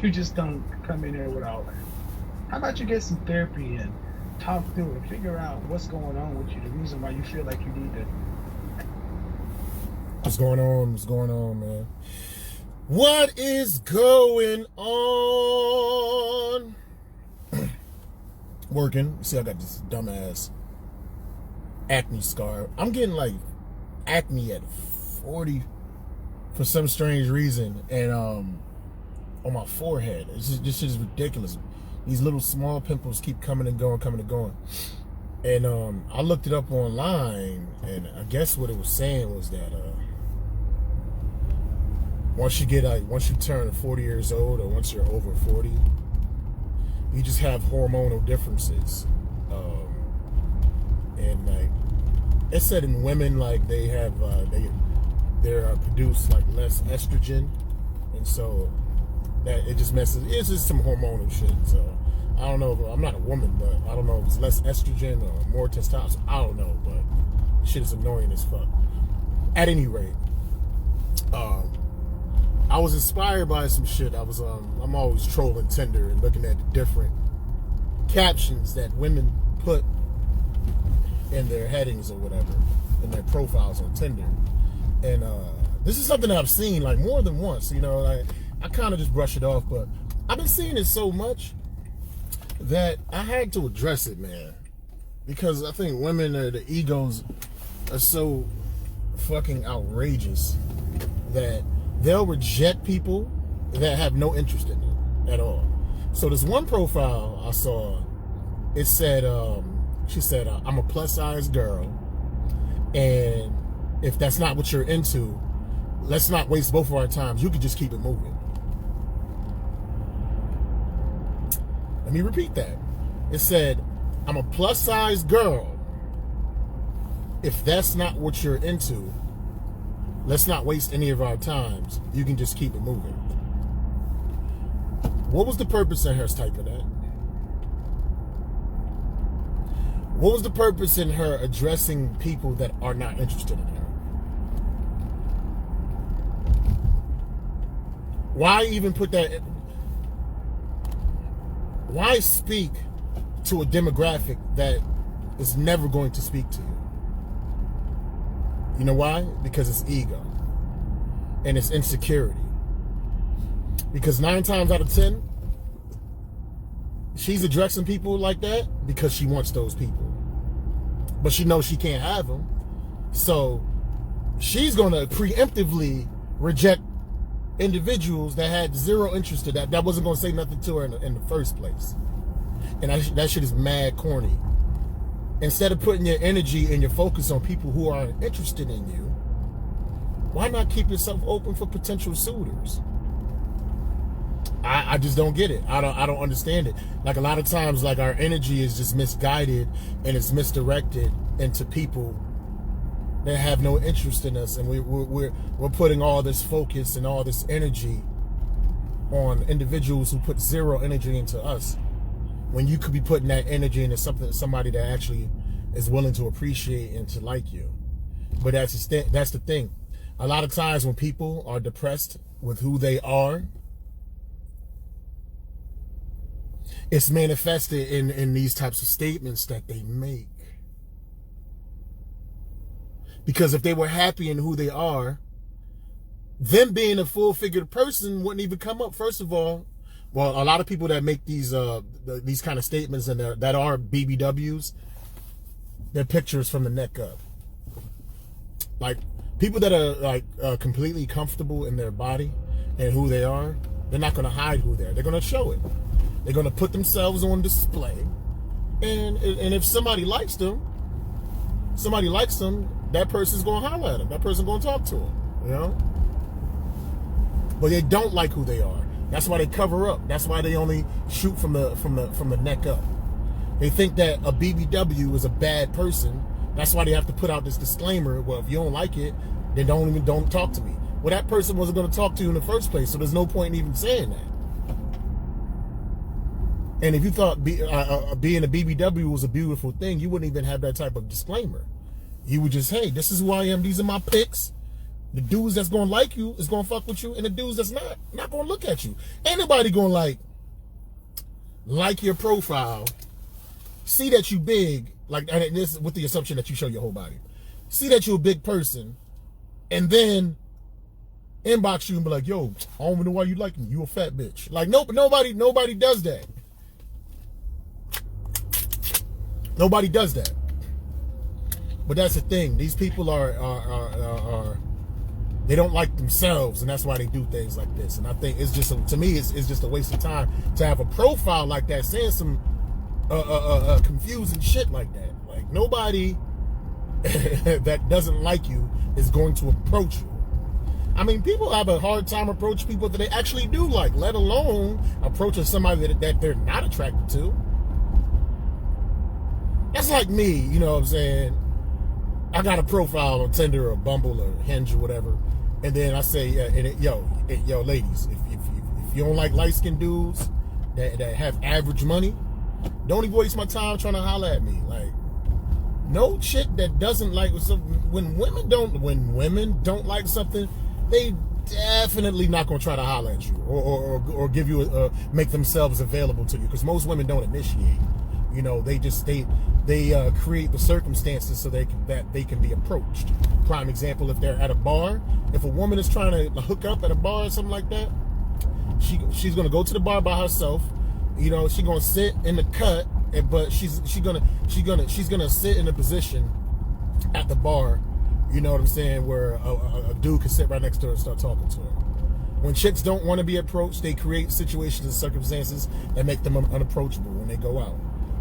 You just don't come in here without. How about you get some therapy and talk through it, figure out what's going on with you, the reason why you feel like you need to. What's going on? What's going on, man? What is going on? Working. See, I got this dumbass acne scar. I'm getting like acne at 40 for some strange reason, and on my forehead. This shit is ridiculous. These little small pimples keep coming and going, And I looked it up online, and I guess what it was saying was that once you turn 40 years old, or once you're over 40, you just have hormonal differences. And like it said in women, like they have they're produced like less estrogen, and so that it just messes. It's just some hormonal shit. So I don't know. I'm not a woman, but I don't know if it's less estrogen or more testosterone. I don't know, but shit is annoying as fuck. At any rate, I was inspired by some shit. I'm always trolling Tinder and looking at the different captions that women put in their headings or whatever, in their profiles on Tinder. And this is something that I've seen like more than once. You know, like I kind of just brush it off, but I've been seeing it so much that I had to address it, man. Because I think women, the egos are so fucking outrageous that they'll reject people that have no interest in them at all. So this one profile I saw, it said, she said, I'm a plus size girl, and if that's not what you're into, let's not waste both of our times. You could just keep it moving. Let me repeat that. It said, I'm a plus size girl. If that's not what you're into, let's not waste any of our times. You can just keep it moving. What was the purpose in her typing that? What was the purpose in her addressing people that are not interested in her? Why even put that? Why speak to a demographic that is never going to speak to you? You know why? Because it's ego and it's insecurity. Because 9 times out of 10, she's addressing people like that because she wants those people. But she knows she can't have them. So she's going to preemptively reject individuals that had zero interest in that wasn't going to say nothing to her in the first place. And that shit is mad corny. Instead of putting your energy and your focus on people who are interested in you, why not keep yourself open for potential suitors? I just don't get it. I don't understand it. Like a lot of times, like our energy is just misguided and it's misdirected into people that have no interest in us, and we're putting all this focus and all this energy on individuals who put zero energy into us, when you could be putting that energy into somebody that actually is willing to appreciate and to like you. But that's the thing. A lot of times when people are depressed with who they are, it's manifested in these types of statements that they make. Because if they were happy in who they are, them being a full-figured person wouldn't even come up. First of all, well, a lot of people that make these kind of statements and that are BBWs, they're pictures from the neck up. Like people that are like completely comfortable in their body and who they are, they're not going to hide who they are. They're going to show it. They're going to put themselves on display, and if somebody likes them, that person's going to holler at them. That person's going to talk to them, you know? But they don't like who they are. That's why they cover up. That's why they only shoot from the neck up. They think that a BBW is a bad person. That's why they have to put out this disclaimer. Well, if you don't like it, then don't talk to me. Well, that person wasn't going to talk to you in the first place, so there's no point in even saying that. And if you thought being a BBW was a beautiful thing, you wouldn't even have that type of disclaimer. You would just, hey, this is who I am. These are my pics. The dudes that's gonna like you is gonna fuck with you, and the dudes that's not gonna look at you. Ain't nobody gonna like your profile, see that you big, like, and this with the assumption that you show your whole body, see that you a big person, and then inbox you and be like, yo, I don't even know why you like me. You a fat bitch. Like, nobody does that. Nobody does that. But that's the thing. These people are they don't like themselves, and that's why they do things like this. And I think it's just, to me, it's just a waste of time to have a profile like that saying some confusing shit like that. Like, nobody that doesn't like you is going to approach you. I mean, people have a hard time approaching people that they actually do like, let alone approaching somebody that they're not attracted to. That's like me, you know what I'm saying? I got a profile on Tinder or Bumble or Hinge or whatever, and then I say, yo, ladies, if you don't like light-skinned dudes that have average money, don't even waste my time trying to holler at me. Like, no chick that doesn't like something, when women don't like something, they definitely not gonna try to holler at you or give you make themselves available to you, because most women don't initiate. You know, they create the circumstances so that they can be approached. Prime example, if they're at a bar, if a woman is trying to hook up at a bar or something like that, she's gonna go to the bar by herself. You know, she's gonna sit in the cut, but she's gonna sit in a position at the bar. You know what I'm saying, where a dude can sit right next to her and start talking to her. When chicks don't want to be approached, they create situations and circumstances that make them unapproachable when they go out.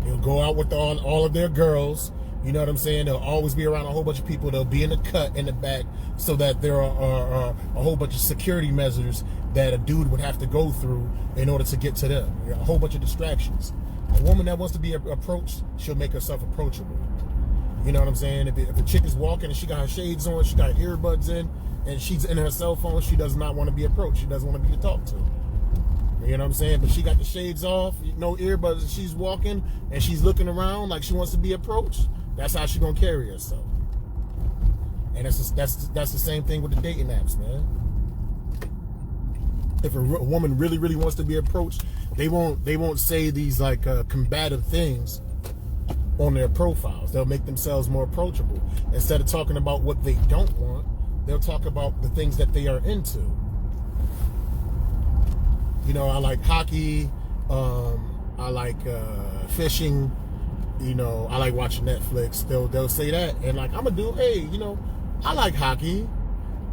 They'll go out with all of their girls. You know what I'm saying? They'll always be around a whole bunch of people. They'll be in the cut in the back, so that there are a whole bunch of security measures that a dude would have to go through in order to get to them. A whole bunch of distractions. A woman that wants to be approached, she'll make herself approachable. You know what I'm saying? If a chick is walking and she got her shades on, she got her earbuds in, and she's in her cell phone, she does not want to be approached. She doesn't want to be talked to. You know what I'm saying? But she got the shades off, no earbuds, and she's walking and she's looking around like she wants to be approached. That's how she's gonna carry herself. And that's the same thing with the dating apps, man. If a woman really wants to be approached, they won't say these like combative things on their profiles. They'll make themselves more approachable. Instead of talking about what they don't want, they'll talk about the things that they are into. You know, I like hockey, I like fishing, you know, I like watching Netflix. They'll say that, and like, I'm a dude, hey, you know, I like hockey,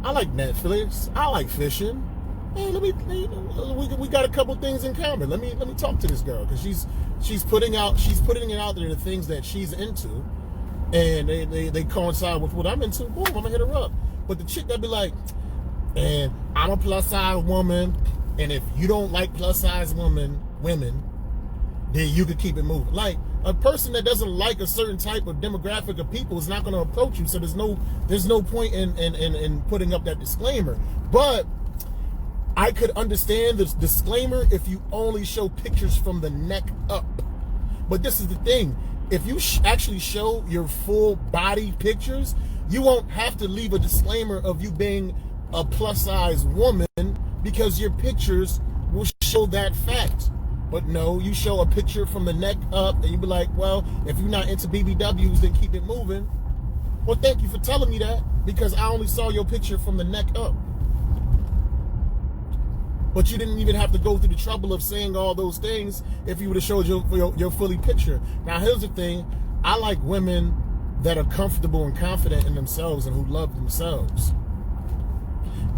I like Netflix, I like fishing. Hey, we got a couple things in common. Let me talk to this girl, because she's putting it out there, the things that she's into, and they coincide with what I'm into. Boom, I'm gonna hit her up. But the chick that be like, and I'm a plus size woman, and if you don't like plus size women, then you could keep it moving. Like, a person that doesn't like a certain type of demographic of people is not going to approach you. So there's no point in putting up that disclaimer. But I could understand this disclaimer if you only show pictures from the neck up. But this is the thing: if you actually show your full body pictures, you won't have to leave a disclaimer of you being a plus size woman, because your pictures will show that fact. But no, you show a picture from the neck up, and you be like, well, if you're not into BBWs, then keep it moving. Well, thank you for telling me that, because I only saw your picture from the neck up. But you didn't even have to go through the trouble of saying all those things if you would have showed your fully picture. Now, here's the thing. I like women that are comfortable and confident in themselves and who love themselves.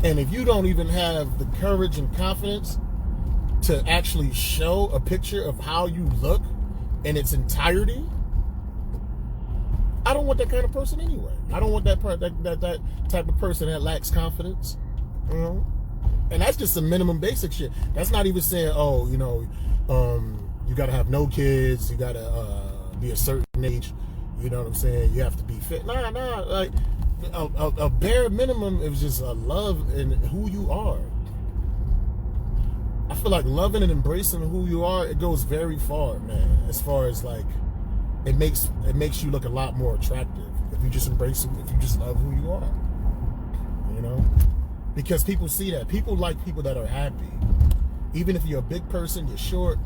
And if you don't even have the courage and confidence to actually show a picture of how you look in its entirety, I don't want that kind of person anyway. I don't want that type of person that lacks confidence. You know? And that's just some minimum basic shit. That's not even saying, oh, you know, you got to have no kids, you got to be a certain age, you know what I'm saying? You have to be fit. Nah, like, a bare minimum is just a love in who you are. I feel like loving and embracing who you are, it goes very far, man. As far as like, it makes you look a lot more attractive if you just embrace it, if you just love who you are. You you know? Because people see that. People like people that are happy. Even if you're a big person, you're short,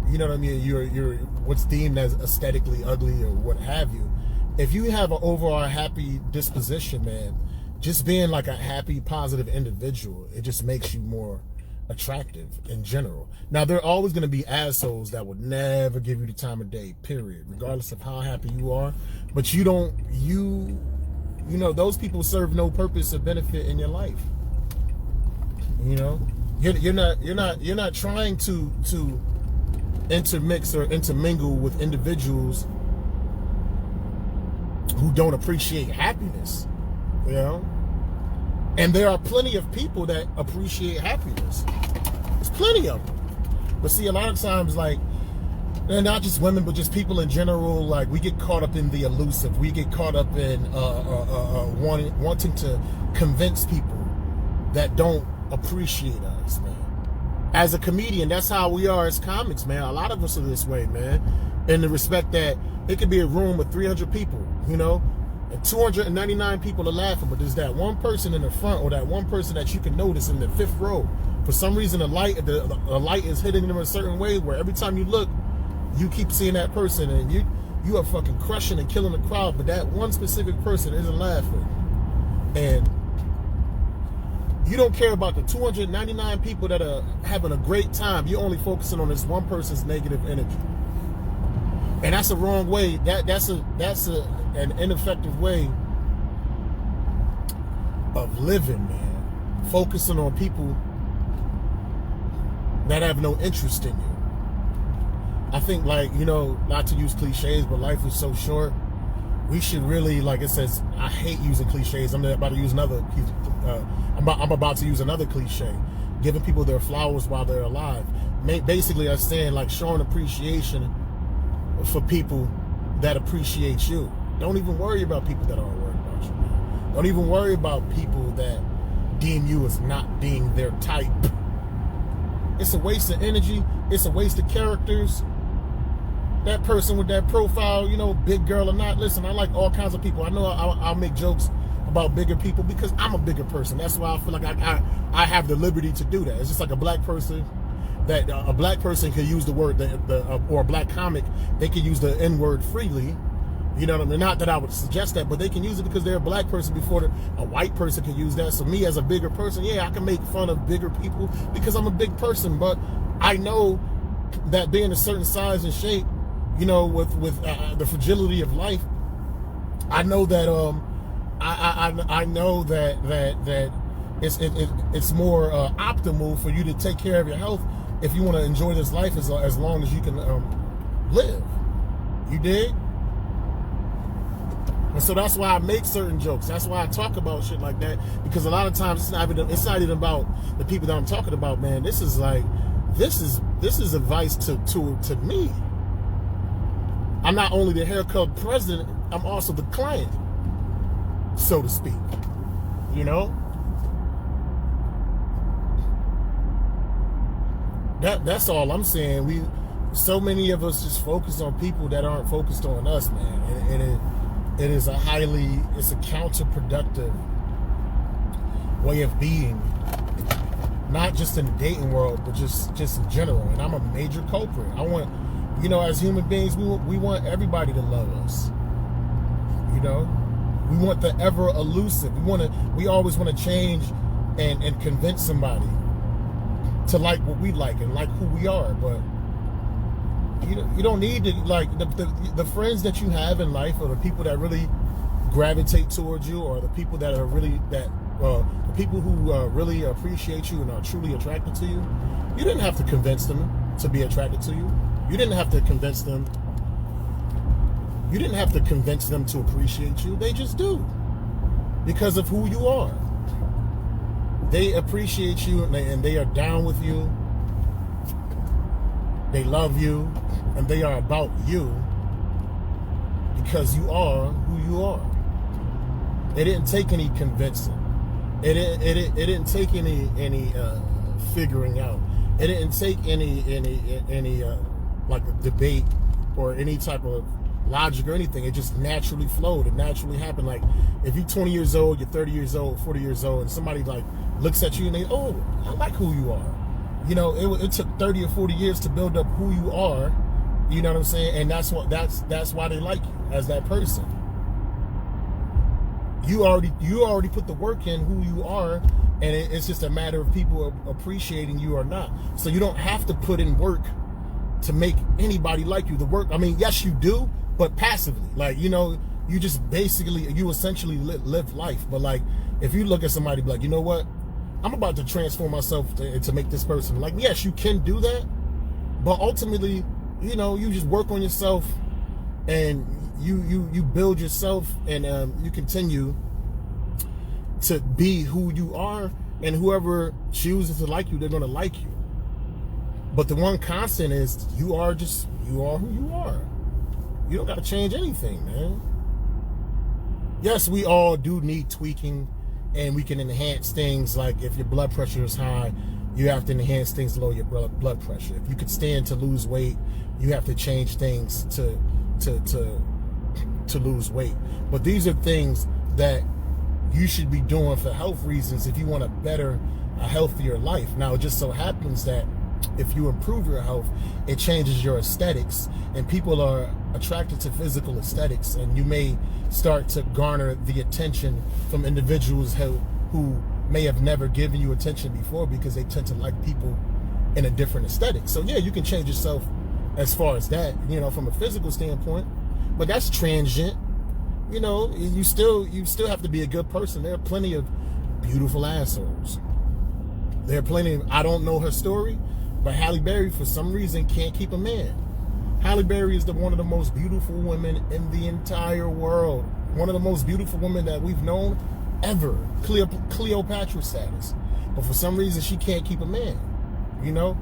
you know what I mean, you're what's deemed as aesthetically ugly or what have you. If you have an overall happy disposition, man, just being like a happy, positive individual, it just makes you more attractive in general. Now, there are always going to be assholes that would never give you the time of day, period, regardless of how happy you are. But you know, those people serve no purpose or benefit in your life. You know, you're not trying to intermix or intermingle with individuals who don't appreciate happiness, you know? And there are plenty of people that appreciate happiness. There's plenty of them. But see, a lot of times, like, and not just women, but just people in general, like, we get caught up in the elusive. We get caught up in wanting to convince people that don't appreciate us, man. As a comedian, that's how we are as comics, man. A lot of us are this way, man. In the respect that it could be a room with 300 people, you know, and 299 people are laughing, but there's that one person in the front or that one person that you can notice in the fifth row. For some reason, the light is hitting them a certain way where every time you look, you keep seeing that person, and you are fucking crushing and killing the crowd, but that one specific person isn't laughing. And you don't care about the 299 people that are having a great time. You're only focusing on this one person's negative energy. And that's a wrong way. That's an ineffective way of living, man. Focusing on people that have no interest in you. I think, like, you know, not to use cliches, but life is so short. We should really, like it says, I hate using cliches. I'm about to use another. I'm about to use another cliche, giving people their flowers while they're alive. Basically, I'm saying, like, showing appreciation for people that appreciate you. Don't even worry about people that aren't worried about you, man. Don't even worry about people that deem you as not being their type. It's a waste of energy. It's a waste of characters. That person with that profile, you know, big girl or not, listen, I like all kinds of people. I know I'll make jokes about bigger people because I'm a bigger person. That's why I feel like I have the liberty to do that. It's just like a black person, that a black person can use the word, or a black comic, they can use the N-word freely. You know what I mean? Not that I would suggest that, but they can use it because they're a black person before a white person can use that. So me as a bigger person, yeah, I can make fun of bigger people because I'm a big person. But I know that being a certain size and shape, you know, with the fragility of life, I know that I know that it's more optimal for you to take care of your health if you want to enjoy this life as long as you can live. You dig? And so that's why I make certain jokes. That's why I talk about shit like that, because a lot of times it's not even about the people that I'm talking about, man. This is advice to me. I'm not only the haircut president, I'm also the client, so to speak. You know? That's all I'm saying. So many of us just focus on people that aren't focused on us, man. And it's a counterproductive way of being, not just in the dating world, but just in general. And I'm a major culprit. I want, you know, as human beings, we want everybody to love us. You know, we want the ever elusive. We always want to change and convince somebody to like what we like and like who we are. But you don't need to, like, the friends that you have in life, or the people that really gravitate towards you, or the people that are really the people who really appreciate you and are truly attracted to you. You didn't have to convince them to be attracted to you. You didn't have to convince them. You didn't have to convince them to appreciate you. They just do, because of who you are. They appreciate you, and they are down with you. They love you, and they are about you because you are who you are. It didn't take any convincing. It didn't take any figuring out. It didn't take any like a debate or any type of logic or anything. It just naturally flowed. It naturally happened. Like if you're 20 years old, you're 30 years old, 40 years old, and somebody like looks at you and they, oh, I like who you are. You know, it took 30 or 40 years to build up who you are. You know what I'm saying? And that's why they like you as that person. You already put the work in who you are, and it's just a matter of people appreciating you or not. So you don't have to put in work to make anybody like you. The work, I mean, yes, you do, but passively. Like, you know, you just basically, you essentially live life. But like, if you look at somebody like, you know what, I'm about to transform myself to make this person. Like, yes, you can do that, but ultimately, you know, you just work on yourself, and you build yourself, and you continue to be who you are, and whoever chooses to like you, they're going to like you. But the one constant is you are who you are. You don't got to change anything, man. Yes, we all do need tweaking, and we can enhance things. Like if your blood pressure is high, you have to enhance things to lower your blood pressure. If you could stand to lose weight, you have to change things to lose weight. But these are things that you should be doing for health reasons if you want a healthier life. Now, it just so happens that if you improve your health, it changes your aesthetics, and people are attracted to physical aesthetics, and you may start to garner the attention from individuals who may have never given you attention before, because they tend to like people in a different aesthetic. So yeah, you can change yourself as far as that, you know, from a physical standpoint, but that's transient. You know, you still have to be a good person. There are plenty of beautiful assholes. There are plenty of, I don't know her story, but Halle Berry, for some reason, can't keep a man. Halle Berry is one of the most beautiful women in the entire world. One of the most beautiful women that we've known ever. Cleopatra status. But for some reason, she can't keep a man, you know?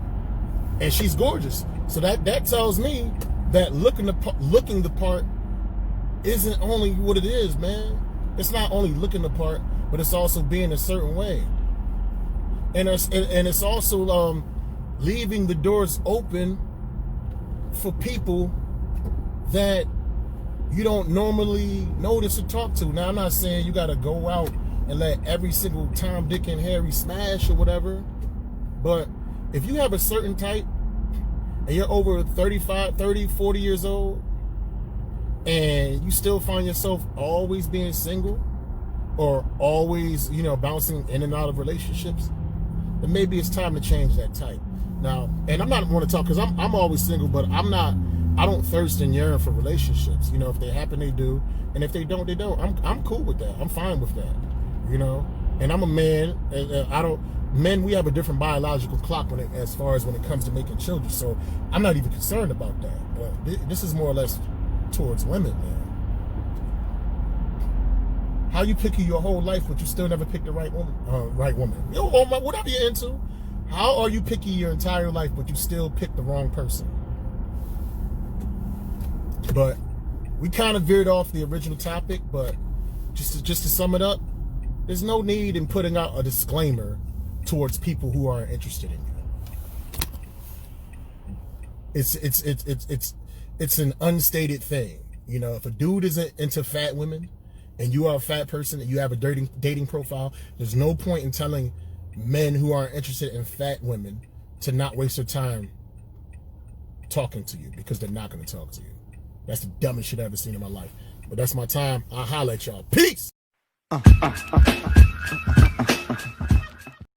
And she's gorgeous. So that tells me that looking the part isn't only what it is, man. It's not only looking the part, but it's also being a certain way. And it's also leaving the doors open for people that you don't normally notice or talk to. Now, I'm not saying you got to go out and let every single Tom, Dick, and Harry smash or whatever, but if you have a certain type and you're over 35, 30, 40 years old, and you still find yourself always being single or always, you know, bouncing in and out of relationships, then maybe it's time to change that type. Now, and I'm not want to talk because I'm always single, but I don't thirst and yearn for relationships. You know, if they happen, they do, and if they don't, they don't. I'm cool with that. I'm fine with that. You know, and I'm a man, and men, we have a different biological clock as far as when it comes to making children. So I'm not even concerned about that. But this is more or less towards women, man. How you picky your whole life, but you still never picked the right woman? You know, whatever you're into. How are you picky your entire life, but you still pick the wrong person? But we kind of veered off the original topic. But just to sum it up, there's no need in putting out a disclaimer towards people who aren't interested in you. It's an unstated thing. You know, if a dude isn't into fat women and you are a fat person and you have a dating profile, there's no point in telling men who aren't interested in fat women to not waste their time talking to you, because they're not going to talk to you. That's the dumbest shit I've ever seen in my life. But that's my time. I'll holler at y'all. Peace!